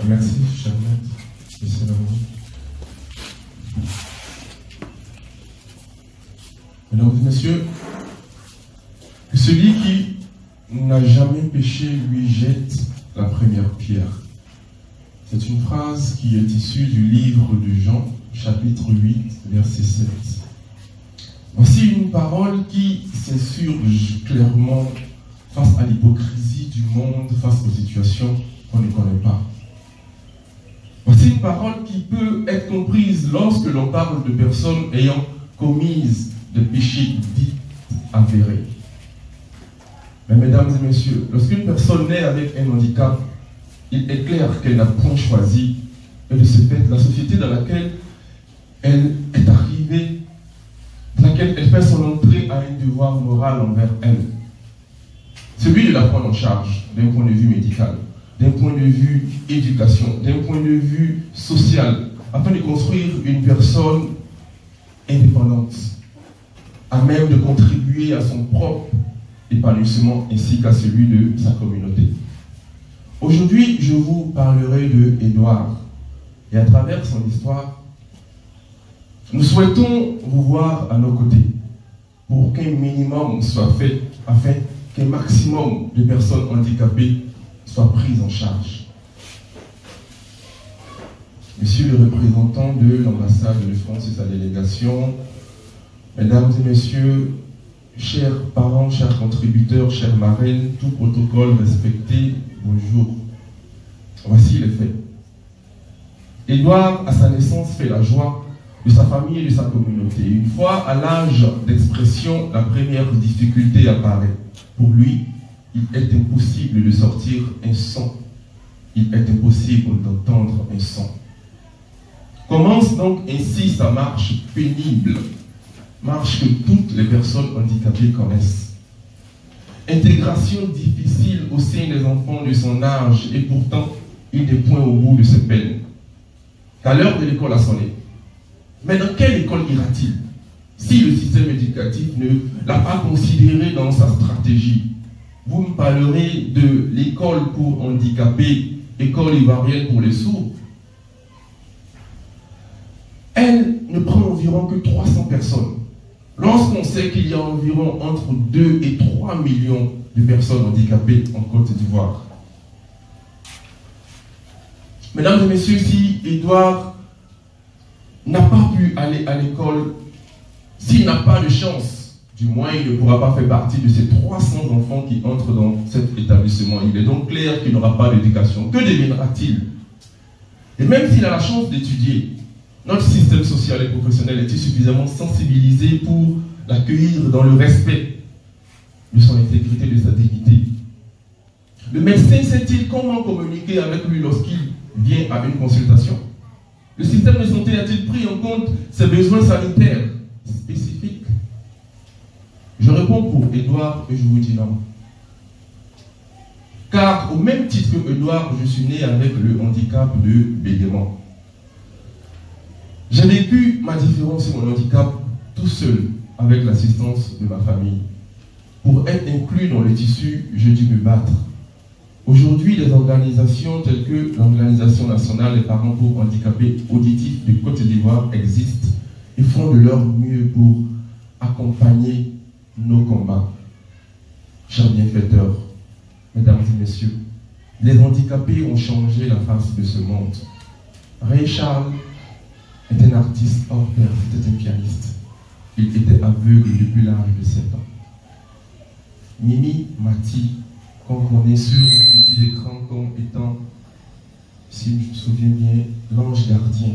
Merci, cher maître. Merci à vous. Mesdames et messieurs, que celui qui n'a jamais péché lui jette la première pierre. C'est une phrase qui est issue du livre de Jean, chapitre 8, verset 7. Voici une parole qui s'insurge clairement face à l'hypocrisie du monde, face aux situations qu'on ne connaît pas. Voici une parole qui peut être comprise lorsque l'on parle de personnes ayant commis des péchés dits avérés. Mais mesdames et messieurs, lorsqu'une personne naît avec un handicap, il est clair qu'elle n'a point choisi, et de ce fait, la société dans laquelle elle est arrivée, dans laquelle elle fait son entrée, a un devoir moral envers elle. Celui de la prendre en charge d'un point de vue médical, d'un point de vue éducation, d'un point de vue social, afin de construire une personne indépendante, à même de contribuer à son propre épanouissement ainsi qu'à celui de sa communauté. Aujourd'hui, je vous parlerai de Édouard. Et à travers son histoire, nous souhaitons vous voir à nos côtés pour qu'un minimum soit fait afin qu'un maximum de personnes handicapées soient prises en charge. Monsieur le représentant de l'ambassade de France et sa délégation, mesdames et messieurs, chers parents, chers contributeurs, chers marraines, tout protocole respecté, bonjour. Voici les faits. Édouard, à sa naissance, fait la joie de sa famille et de sa communauté. Une fois à l'âge d'expression, la première difficulté apparaît. Pour lui, il est impossible de sortir un son. Il est impossible d'entendre un son. Commence donc ainsi sa marche pénible, marche que toutes les personnes handicapées connaissent. Intégration difficile au sein des enfants de son âge, et pourtant, il n'est point au bout de ses peines. Qu'à l'heure de l'école a sonné. Mais dans quelle école ira-t-il si le système éducatif ne l'a pas considéré dans sa stratégie? Vous me parlerez de l'école pour handicapés, école ivoirienne pour les sourds. Elle ne prend environ que 300 personnes. Lorsqu'on sait qu'il y a environ entre 2 et 3 millions de personnes handicapées en Côte d'Ivoire. Mesdames et messieurs, si Édouard n'a pas pu aller à l'école, s'il n'a pas de chance, du moins il ne pourra pas faire partie de ces 300 enfants qui entrent dans cet établissement. Il est donc clair qu'il n'aura pas d'éducation. Que deviendra-t-il? Et même s'il a la chance d'étudier, notre système social et professionnel est-il suffisamment sensibilisé pour l'accueillir dans le respect de son intégrité, de sa dignité? Le médecin sait-il comment communiquer avec lui lorsqu'il vient à une consultation? Le système de santé a-t-il pris en compte ses besoins sanitaires spécifiques? Je réponds pour Édouard et je vous dis non. Car au même titre que Édouard, je suis né avec le handicap de bégaiement. J'ai vécu ma différence et mon handicap tout seul avec l'assistance de ma famille. Pour être inclus dans le tissu, j'ai dû me battre. Aujourd'hui, des organisations telles que l'Organisation nationale des parents pour handicapés auditifs de Côte d'Ivoire existent et font de leur mieux pour accompagner nos combats. Chers bienfaiteurs, mesdames et messieurs, les handicapés ont changé la face de ce monde. Ray Charles est un artiste hors pair, c'était un pianiste. Il était aveugle depuis l'âge de 7 ans. Mimi Mati, qu'on connaît sur les petits écrans comme étant, si je me souviens bien, l'ange gardien,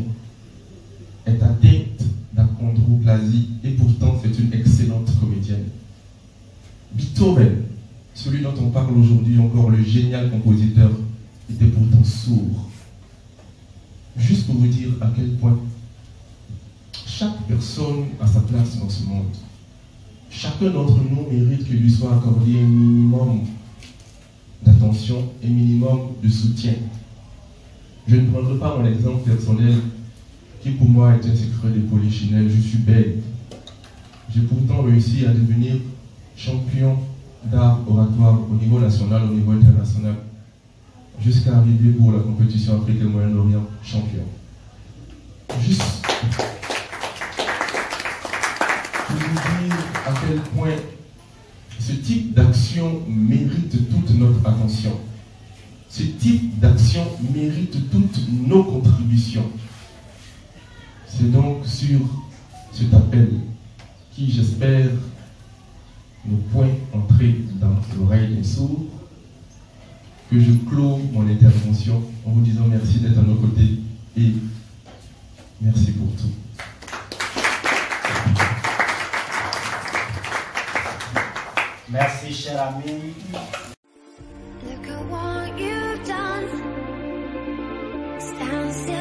est atteinte d'achondroplasie et pourtant c'est une excellente comédienne. Beethoven, celui dont on parle aujourd'hui encore, le génial compositeur, était pourtant sourd. Juste pour vous dire à quel point chaque personne a sa place dans ce monde. Chacun d'entre nous mérite qu'il lui soit accordé un minimum d'attention, un minimum de soutien. Je ne prendrai pas mon exemple personnel qui pour moi est un secret de polichinelle. Je suis belle. J'ai pourtant réussi à devenir champion d'art oratoire au niveau national, au niveau international. jusqu'à arriver pour la compétition Afrique et Moyen-Orient champion. Juste pour vous dire à quel point ce type d'action mérite toute notre attention. Ce type d'action mérite toutes nos contributions. C'est donc sur cet appel qui, j'espère, ne point entrer dans l'oreille des sourds, que je clôt mon intervention en vous disant merci d'être à nos côtés et merci pour tout. Merci, cher ami. Look at what you've done. Stand still.